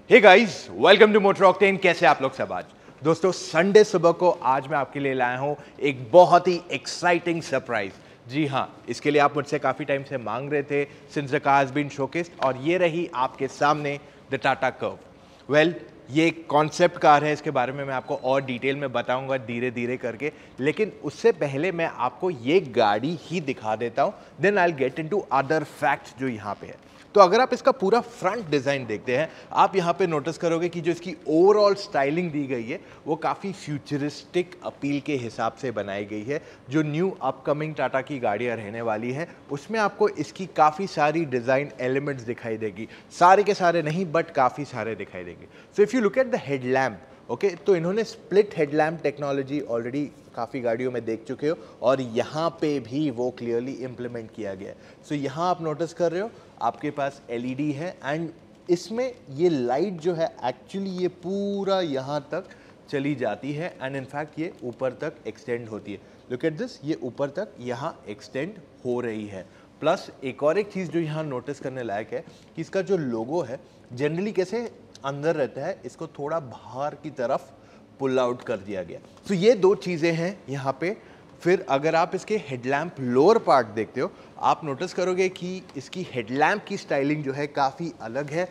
Hey guys, welcome to Motor Octane. कैसे आप लोग सब? आज दोस्तों संडे सुबह को आज मैं आपके लिए लाया हूं एक बहुत ही एक्साइटिंग सरप्राइज। जी हाँ, इसके लिए आप मुझसे काफ़ी टाइम से मांग रहे थे since the car has been showcased, और ये रही आपके सामने द टाटा कर्व। वेल, ये एक कॉन्सेप्ट कार है, इसके बारे में मैं आपको और डिटेल में बताऊंगा धीरे धीरे करके, लेकिन उससे पहले मैं आपको ये गाड़ी ही दिखा देता हूँ, then I will get into other facts जो यहाँ पे है। तो अगर आप इसका पूरा फ्रंट डिज़ाइन देखते हैं, आप यहाँ पे नोटिस करोगे कि जो इसकी ओवरऑल स्टाइलिंग दी गई है वो काफ़ी फ्यूचरिस्टिक अपील के हिसाब से बनाई गई है। जो न्यू अपकमिंग टाटा की गाड़ियाँ रहने वाली हैं उसमें आपको इसकी काफ़ी सारी डिज़ाइन एलिमेंट्स दिखाई देगी, सारे के सारे नहीं बट काफ़ी सारे दिखाई देंगे। So if you look at the headlamp, okay, तो इन्होंने स्प्लिट हेडलैम्प टेक्नोलॉजी ऑलरेडी काफ़ी गाड़ियों में देख चुके हो और यहाँ पे भी वो क्लियरली इम्प्लीमेंट किया गया है। सो यहाँ आप नोटिस कर रहे हो आपके पास एलईडी है एंड इसमें ये लाइट जो है एक्चुअली ये पूरा यहाँ तक चली जाती है एंड इनफैक्ट ये ऊपर तक एक्सटेंड होती है। लुक एट दिस, ये ऊपर तक यहाँ एक्सटेंड हो रही है। प्लस एक और एक चीज़ जो यहाँ नोटिस करने लायक है कि इसका जो लोगो है जनरली कैसे अंदर रहता है, इसको थोड़ा बाहर की तरफ पुल आउट कर दिया गया। तो ये दो चीज़ें हैं यहाँ पे। फिर अगर आप इसके हेडलैम्प लोअर पार्ट देखते हो, आप नोटिस करोगे कि इसकी हेडलैम्प की स्टाइलिंग जो है काफ़ी अलग है।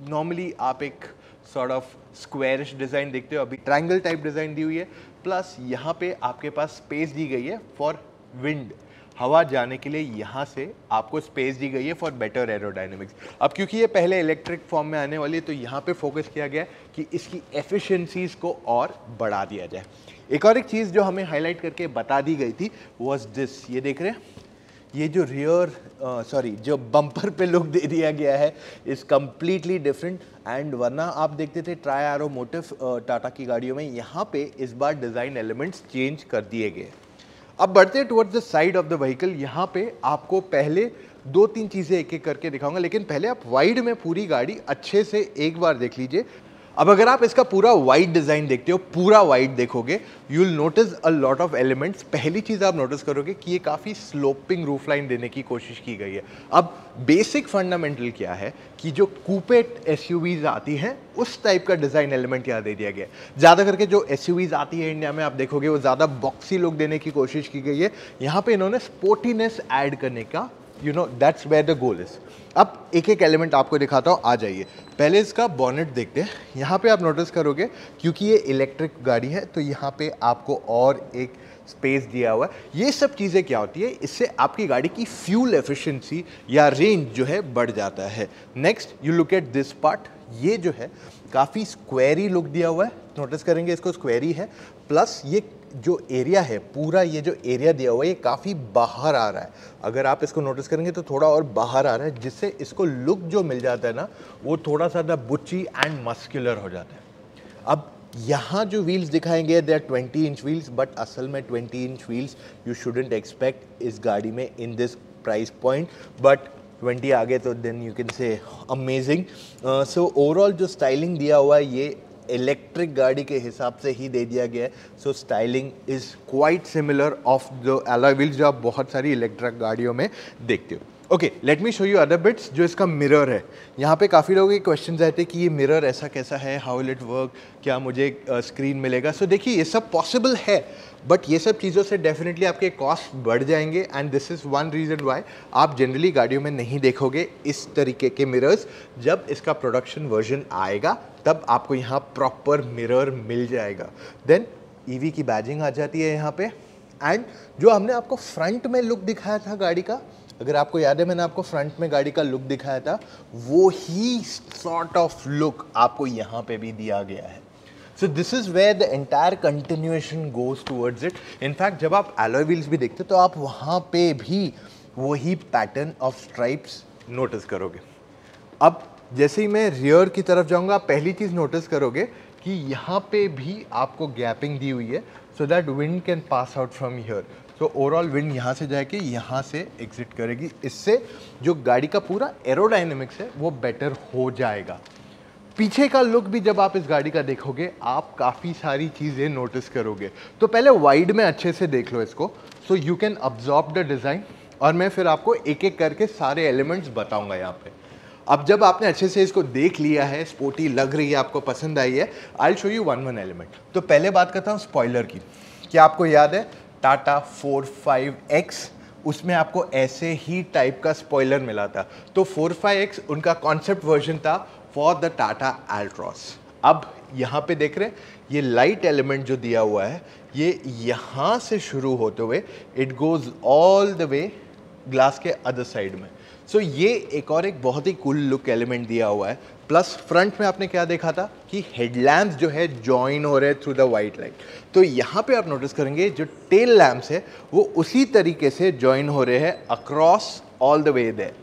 नॉर्मली आप एक सॉर्ट ऑफ स्क्वायरिश डिज़ाइन देखते हो, अभी ट्रायंगल टाइप डिज़ाइन दी हुई है। प्लस यहाँ पे आपके पास स्पेस दी गई है फॉर विंड, हवा जाने के लिए यहाँ से आपको स्पेस दी गई है फॉर बेटर एरोडायनेमिक्स। अब क्योंकि ये पहले इलेक्ट्रिक फॉर्म में आने वाली है तो यहाँ पे फोकस किया गया है कि इसकी एफिशिएंसीज को और बढ़ा दिया जाए। एक और एक चीज़ जो हमें हाईलाइट करके बता दी गई थी वाज दिस, ये देख रहे हैं, ये जो जो बम्पर पे लुक दे दिया गया है इज़ कम्प्लीटली डिफरेंट। एंड वरना आप देखते थे ट्राई एरो मोटिव टाटा की गाड़ियों में, यहाँ पे इस बार डिज़ाइन एलिमेंट्स चेंज कर दिए गए। अब बढ़ते हैं towards the side of the vehicle. यहाँ पे आपको पहले दो तीन चीज़ें एक एक करके दिखाऊंगा, लेकिन पहले आप वाइड में पूरी गाड़ी अच्छे से एक बार देख लीजिए। अब अगर आप इसका पूरा वाइड डिज़ाइन देखते हो, पूरा वाइड देखोगे, you will notice a lot of elements. पहली चीज़ आप नोटिस करोगे कि ये काफ़ी स्लोपिंग रूफ लाइन देने की कोशिश की गई है। अब बेसिक फंडामेंटल क्या है कि जो कूपे एसयूवीज आती हैं उस टाइप का डिज़ाइन एलिमेंट यहाँ दे दिया गया है। ज़्यादा करके जो एसयूवीज आती है इंडिया में आप देखोगे वो ज़्यादा बॉक्सी लुक देने की कोशिश की गई है। यहाँ पे इन्होंने स्पोर्टीनेस ऐड करने का, you know, that's where the goal is. अब एक एक एलिमेंट आपको दिखाता हूँ, आ जाइए। पहले इसका बॉनेट देखते हैं। यहाँ पे आप नोटिस करोगे क्योंकि ये इलेक्ट्रिक गाड़ी है तो यहाँ पे आपको और एक स्पेस दिया हुआ है। ये सब चीज़ें क्या होती है, इससे आपकी गाड़ी की फ्यूल एफिशिएंसी या रेंज जो है बढ़ जाता है। Next you look at this part, ये जो है काफ़ी स्क्वेरी लुक दिया हुआ है, नोटिस करेंगे इसको स्क्वेरी है। प्लस ये जो एरिया है, पूरा ये जो एरिया दिया हुआ है ये काफ़ी बाहर आ रहा है। अगर आप इसको नोटिस करेंगे तो थोड़ा और बाहर आ रहा है, जिससे इसको लुक जो मिल जाता है ना वो थोड़ा सा द बुची एंड मस्कुलर हो जाता है। अब यहाँ जो व्हील्स दिखाएंगे they are 20 inch wheels, but असल में 20 inch wheels you shouldn't expect इस गाड़ी में in this price point, but 20 आ गए तो then you can say amazing. So overall जो स्टाइलिंग दिया हुआ है ये इलेक्ट्रिक गाड़ी के हिसाब से ही दे दिया गया है। So styling is quite similar of जो अलॉय व्हील्स जो आप बहुत सारी इलेक्ट्रिक गाड़ियों में देखते हो। Okay, let me show you other bits. जो इसका मिरर है, यहाँ पे काफ़ी लोगों के क्वेश्चन रहते हैं कि ये मिरर ऐसा कैसा है, हाउ विल इट वर्क, क्या मुझे स्क्रीन मिलेगा। सो देखिए ये सब पॉसिबल है, बट ये सब चीज़ों से डेफिनेटली आपके कॉस्ट बढ़ जाएंगे and this is one reason why आप जनरली गाड़ियों में नहीं देखोगे इस तरीके के मिरर्स। जब इसका प्रोडक्शन वर्जन आएगा तब आपको यहाँ प्रॉपर मिरर मिल जाएगा। देन ईवी की बैजिंग आ जाती है यहाँ पे। एंड जो हमने आपको फ्रंट में लुक दिखाया था गाड़ी का, अगर आपको याद है मैंने आपको फ्रंट में गाड़ी का लुक दिखाया था, वो ही सॉर्ट ऑफ लुक आपको यहाँ पे भी दिया गया है। So this is where the entire continuation goes towards it. In fact जब आप अलॉय व्हील्स भी देखते हो तो आप वहाँ पे भी वही पैटर्न ऑफ स्ट्राइप्स नोटिस करोगे। अब जैसे ही मैं रियर की तरफ जाऊँगा, आप पहली चीज़ नोटिस करोगे कि यहाँ पे भी आपको गैपिंग दी हुई है so that wind can pass out from here. तो ओवरऑल विंड यहाँ से जाके यहाँ से एग्जिट करेगी। इससे जो गाड़ी का पूरा एरोडायनेमिक्स है वो बेटर हो जाएगा। पीछे का लुक भी जब आप इस गाड़ी का देखोगे आप काफ़ी सारी चीज़ें नोटिस करोगे। तो पहले वाइड में अच्छे से देख लो इसको, so you can absorb the design, और मैं फिर आपको एक एक करके सारे एलिमेंट्स बताऊंगा यहाँ पे। अब जब आपने अच्छे से इसको देख लिया है, स्पोर्टी लग रही है, आपको पसंद आई है, I show you one element. तो पहले बात करता हूँ स्पॉइलर की। क्या आपको याद है टाटा 45X, उसमें आपको ऐसे ही टाइप का स्पॉइलर मिला था। तो 45X उनका कॉन्सेप्ट वर्जन था फॉर द टाटा एल्ट्रॉस। अब यहाँ पे देख रहे हैं ये लाइट एलिमेंट जो दिया हुआ है, ये यहाँ से शुरू होते हुए it goes all the way glass के अदर साइड में। सो ये एक बहुत ही कूल लुक एलिमेंट दिया हुआ है। प्लस फ्रंट में आपने क्या देखा था कि हेडलैम्प्स जो है जॉइन हो रहे हैं थ्रू द वाइट लाइट। तो यहाँ पे आप नोटिस करेंगे जो टेल लैम्प्स है वो उसी तरीके से जॉइन हो रहे हैं across all the way there.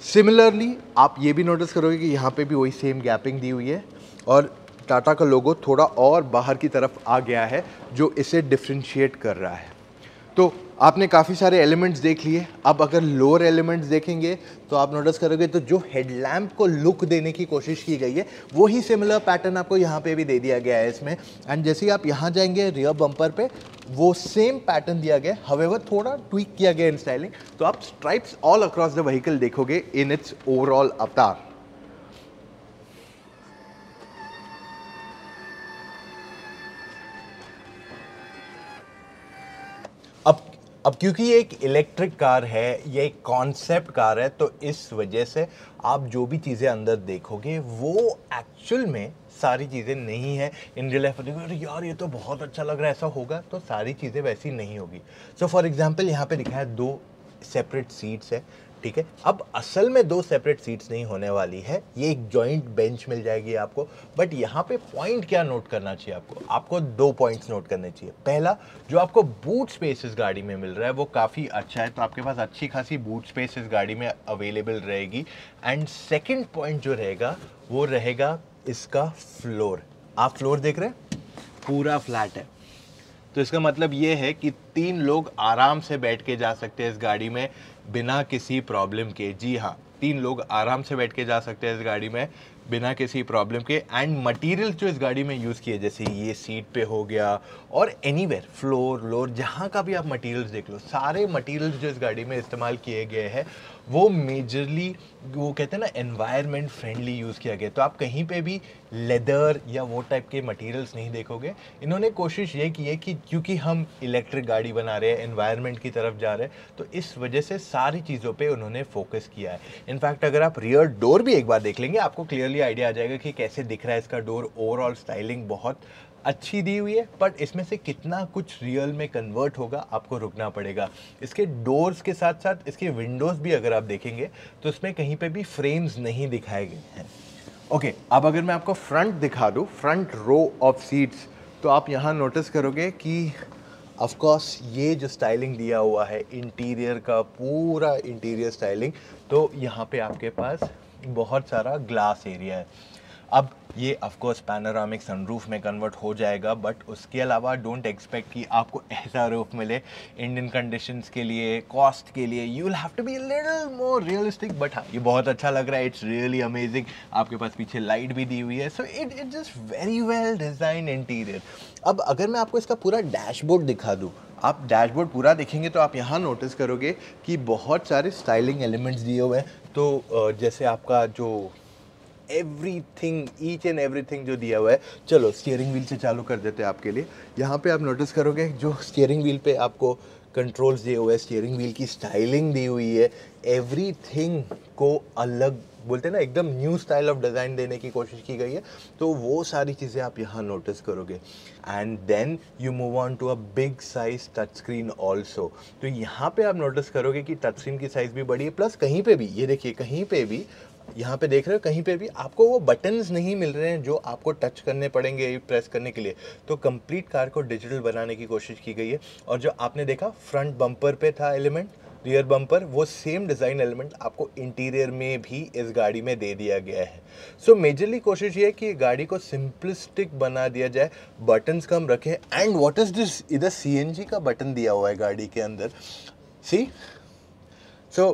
Similarly आप ये भी नोटिस करोगे कि यहाँ पे भी वही सेम गैपिंग दी हुई है और टाटा का लोगो थोड़ा और बाहर की तरफ आ गया है जो इसे डिफ्रेंशिएट कर रहा है। तो आपने काफ़ी सारे एलिमेंट्स देख लिए। अब अगर लोअर एलिमेंट्स देखेंगे तो आप नोटिस करोगे तो जो हेडलैम्प को लुक देने की कोशिश की गई है वही सिमिलर पैटर्न आपको यहाँ पे भी दे दिया गया है इसमें। एंड जैसे ही आप यहाँ जाएंगे रियर बम्पर पे वो सेम पैटर्न दिया गया, हावेवर थोड़ा ट्विक किया गया इन स्टाइलिंग। तो आप stripes all across the vehicle देखोगे इन इट्स ओवरऑल अवतार। अब क्योंकि ये एक इलेक्ट्रिक कार है, ये एक कॉन्सेप्ट कार है, तो इस वजह से आप जो भी चीज़ें अंदर देखोगे वो एक्चुअल में सारी चीज़ें नहीं है। इन रियल लाइफ देखोगे अरे यार ये तो बहुत अच्छा लग रहा है, ऐसा होगा, तो सारी चीज़ें वैसी नहीं होगी। सो फॉर एग्जांपल यहाँ पे लिखा है 2 सेपरेट सीट्स है, ठीक है। अब असल में 2 सेपरेट सीट्स नहीं होने वाली है, ये एक जॉइंट बेंच मिल जाएगी आपको। बट यहाँ पे पॉइंट क्या नोट करना चाहिए आपको 2 पॉइंट्स नोट करने चाहिए। पहला, जो आपको बूट स्पेस इस गाड़ी में मिल रहा है वो काफ़ी अच्छा है, तो आपके पास अच्छी खासी बूट स्पेस इस गाड़ी में अवेलेबल रहेगी। एंड सेकेंड पॉइंट जो रहेगा वो रहेगा इसका फ्लोर। आप फ्लोर देख रहे हैं, पूरा फ्लैट है, तो इसका मतलब ये है कि 3 लोग आराम से बैठ के जा सकते हैं इस गाड़ी में बिना किसी प्रॉब्लम के। जी हाँ, 3 लोग आराम से बैठ के जा सकते हैं इस गाड़ी में बिना किसी प्रॉब्लम के। एंड मटेरियल्स जो इस गाड़ी में यूज़ किए, जैसे ये सीट पे हो गया और एनीवेयर फ्लोर जहाँ का भी आप मटेरियल्स देख लो, सारे मटेरियल्स जो इस गाड़ी में इस्तेमाल किए गए हैं वो मेजरली वो कहते हैं ना एनवायरनमेंट फ्रेंडली यूज़ किया गया। तो आप कहीं पे भी लेदर या वो टाइप के मटेरियल्स नहीं देखोगे। इन्होंने कोशिश ये की है कि क्योंकि हम इलेक्ट्रिक गाड़ी बना रहे हैं, एनवायरनमेंट की तरफ जा रहे हैं, तो इस वजह से सारी चीज़ों पे उन्होंने फोकस किया है। इनफैक्ट अगर आप रियर डोर भी एक बार देख लेंगे आपको क्लियरली आइडिया आ जाएगा कि कैसे दिख रहा है इसका डोर। ओवरऑल स्टाइलिंग बहुत अच्छी दी हुई है, बट इसमें से कितना कुछ रियल में कन्वर्ट होगा आपको रुकना पड़ेगा। इसके डोर्स के साथ साथ इसके विंडोज़ भी अगर आप देखेंगे तो इसमें कहीं पे भी फ्रेम्स नहीं दिखाए गए हैं। ओके, अब अगर मैं आपको फ्रंट दिखा दूँ, फ्रंट रो ऑफ सीट्स, तो आप यहाँ नोटिस करोगे कि ऑफ कोर्स ये जो स्टाइलिंग दिया हुआ है इंटीरियर का, पूरा इंटीरियर स्टाइलिंग, तो यहाँ पे आपके पास बहुत सारा ग्लास एरिया है। अब ये ऑफ कोर्स पैनोरामिक सनरूफ में कन्वर्ट हो जाएगा, बट उसके अलावा डोंट एक्सपेक्ट कि आपको ऐसा रूफ मिले इंडियन कंडीशंस के लिए, कॉस्ट के लिए। You will have to be a little more realistic, but हाँ ये बहुत अच्छा लग रहा है, इट्स रियली अमेजिंग। आपके पास पीछे लाइट भी दी हुई है, so it just very well design interior. अब अगर मैं आपको इसका पूरा डैशबोर्ड दिखा दूँ, आप डैशबोर्ड पूरा देखेंगे तो आप यहाँ नोटिस करोगे कि बहुत सारे स्टाइलिंग एलिमेंट्स दिए हुए हैं। तो जैसे आपका जो एवरीथिंग, ईच एंड एवरीथिंग जो दिया हुआ है, चलो स्टीयरिंग व्हील से चालू कर देते हैं आपके लिए। यहाँ पे आप नोटिस करोगे जो स्टीयरिंग व्हील पे आपको कंट्रोल्स दिए हुए हैं, स्टीयरिंग व्हील की स्टाइलिंग दी हुई है, एवरीथिंग को अलग बोलते हैं ना, एकदम न्यू स्टाइल ऑफ डिज़ाइन देने की कोशिश की गई है। तो वो सारी चीज़ें आप यहाँ नोटिस करोगे। And then you move on to a big size touch screen also. तो यहाँ पे आप नोटिस करोगे कि टच स्क्रीन की साइज़ भी बड़ी है, प्लस कहीं पे भी ये देखिए, कहीं पे भी यहाँ पे देख रहे हो, कहीं पे भी आपको वो बटन्स नहीं मिल रहे हैं जो आपको टच करने पड़ेंगे प्रेस करने के लिए। तो कंप्लीट कार को डिजिटल बनाने की कोशिश की गई है। और जो आपने देखा फ्रंट बम्पर पे था एलिमेंट, रियर बम्पर, वो सेम डिज़ाइन एलिमेंट आपको इंटीरियर में भी इस गाड़ी में दे दिया गया है। सो मेजरली कोशिश ये है कि गाड़ी को सिंपलिस्टिक बना दिया जाए, बटन्स कम रखें। एंड व्हाट इज़ दिस, इधर CNG का बटन दिया हुआ है गाड़ी के अंदर, see. So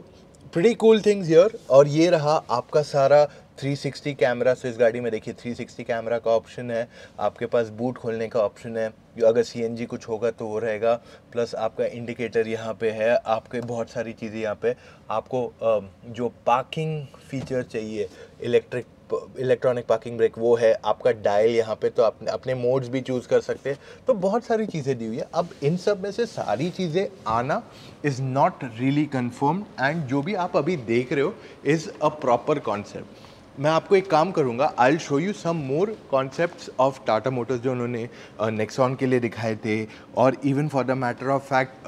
pretty cool things here. और ये रहा आपका सारा 360 कैमरा, सो इस गाड़ी में देखिए 360 कैमरा का ऑप्शन है, आपके पास बूट खोलने का ऑप्शन है, अगर सीएनजी कुछ होगा तो वो रहेगा, प्लस आपका इंडिकेटर यहाँ पे है, आपके बहुत सारी चीज़ें यहाँ पे आपको जो पार्किंग फीचर चाहिए, इलेक्ट्रॉनिक पार्किंग ब्रेक वो है, आपका डायल यहाँ पे, तो आप अपने मोड्स भी चूज़ कर सकते हैं, तो बहुत सारी चीज़ें दी हुई है। अब इन सब में से सारी चीज़ें आना is not really confirmed, and जो भी आप अभी देख रहे हो इज़ अ प्रॉपर कॉन्सेप्ट। मैं आपको एक काम करूंगा, I will show you some more concepts of Tata Motors जो उन्होंने नेक्सॉन के लिए दिखाए थे, और even for the matter of fact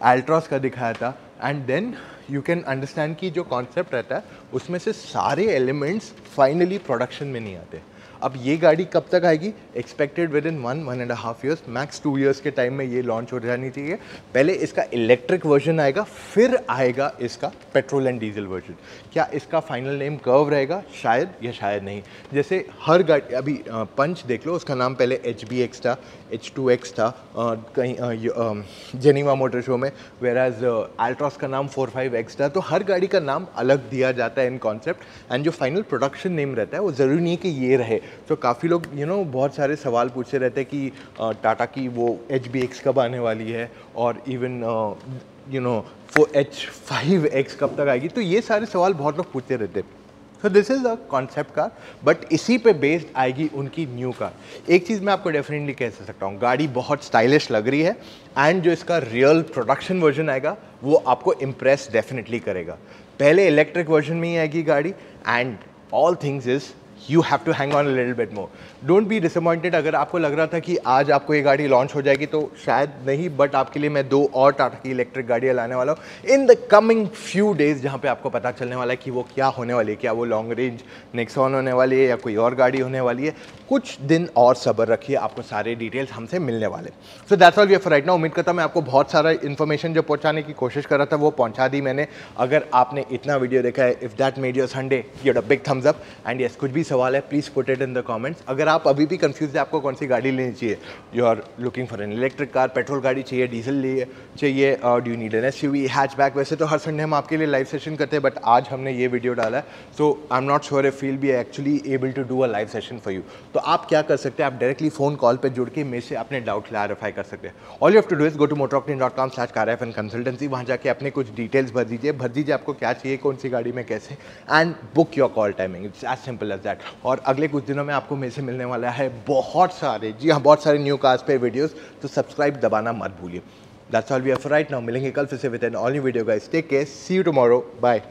Altroz का दिखाया था, and then you can understand कि जो कॉन्सेप्ट रहता है उसमें से सारे एलिमेंट्स फाइनली प्रोडक्शन में नहीं आते। अब ये गाड़ी कब तक आएगी? Expected with in 1.5 years, max 2 years के टाइम में ये लॉन्च हो जानी चाहिए। पहले इसका इलेक्ट्रिक वर्जन आएगा, फिर आएगा इसका पेट्रोल एंड डीजल वर्जन। क्या इसका फाइनल नेम कर्व रहेगा? शायद या शायद नहीं। जैसे हर गाड़ी, अभी पंच देख लो, उसका नाम पहले HBX था, H2X था कहीं जेनीवा मोटर शो में, वेराज अल्ट्रॉस का नाम 45X था। तो हर गाड़ी का नाम अलग दिया जाता है इन कॉन्सेप्ट, एंड जो फाइनल प्रोडक्शन नेम रहता है वो ज़रूरी नहीं है कि ये रहे। तो काफ़ी लोग बहुत सारे सवाल पूछते रहते हैं कि टाटा की वो HBX कब आने वाली है, और इवन H5X कब तक आएगी। तो ये सारे सवाल बहुत लोग पूछते रहते हैं। सो this is a concept car, but इसी पे बेस्ड आएगी उनकी न्यू कार। एक चीज़ मैं आपको डेफिनेटली कह सकता हूँ, गाड़ी बहुत स्टाइलिश लग रही है, एंड जो इसका रियल प्रोडक्शन वर्जन आएगा वो आपको इम्प्रेस डेफिनेटली करेगा। पहले इलेक्ट्रिक वर्जन में ही आएगी गाड़ी, and all things is you have to hang on a little bit more. Don't be disappointed. अगर आपको लग रहा था कि आज आपको ये गाड़ी लॉन्च हो जाएगी, तो शायद नहीं, बट आपके लिए मैं 2 और टाटा की इलेक्ट्रिक गाड़ियाँ लाने वाला हूँ in the coming few days, जहाँ पे आपको पता चलने वाला है कि वो क्या होने वाली है। क्या वो लॉन्ग रेंज नेक्सॉन होने वाली है या कोई और गाड़ी होने वाली है। कुछ दिन और सब्र रखिए, आपको सारे डिटेल्स हमसे मिलने वाले। So that's all we have for right now. उम्मीद करता हूँ मैं आपको बहुत सारा इन्फॉर्मेशन जो पहुँचाने की कोशिश कर रहा था वो पहुँचा दी मैंने। अगर आपने इतना वीडियो देखा है, if that made your Sunday, give it a big thumbs up, and yes, कुछ भी सवाल है please put it in the comments. अगर आप अभी भी कंफ्यूज है आपको कौन सी गाड़ी लेनी चाहिए, you are looking for an electric car, petrol गाड़ी चाहिए, डीजल चाहिए, do you need an SUV, hatchback. वैसे तो हर संडे हम आपके लिए लाइव सेशन करते हैं, बट आज हमने ये वीडियो डाला है, so I am not sure if we'll be actually able to do a live session for you. तो आप क्या कर सकते हैं, आप डायरेक्टली फ़ोन कॉल पर जुड़ के मेरे से अपने डाउट क्लैरिफाई कर सकते हैं। All you have to do is go to motoroctane.com/carfn consultancy, वहाँ जाके अपने कुछ डिटेल्स भर दीजिए आपको क्या चाहिए, कौन सी गाड़ी में कैसे, and book your call timing. It's as simple as that. और अगले कुछ दिनों में आपको मेरे से मिलने वाला है बहुत सारे, जी हाँ, बहुत सारे न्यू कार्स पे वीडियोस, तो सब्सक्राइब दबाना मत भूलिए। That's all we have for right now. मिलेंगे कल फिर से with an all new video guys. Take care, see you tomorrow, bye.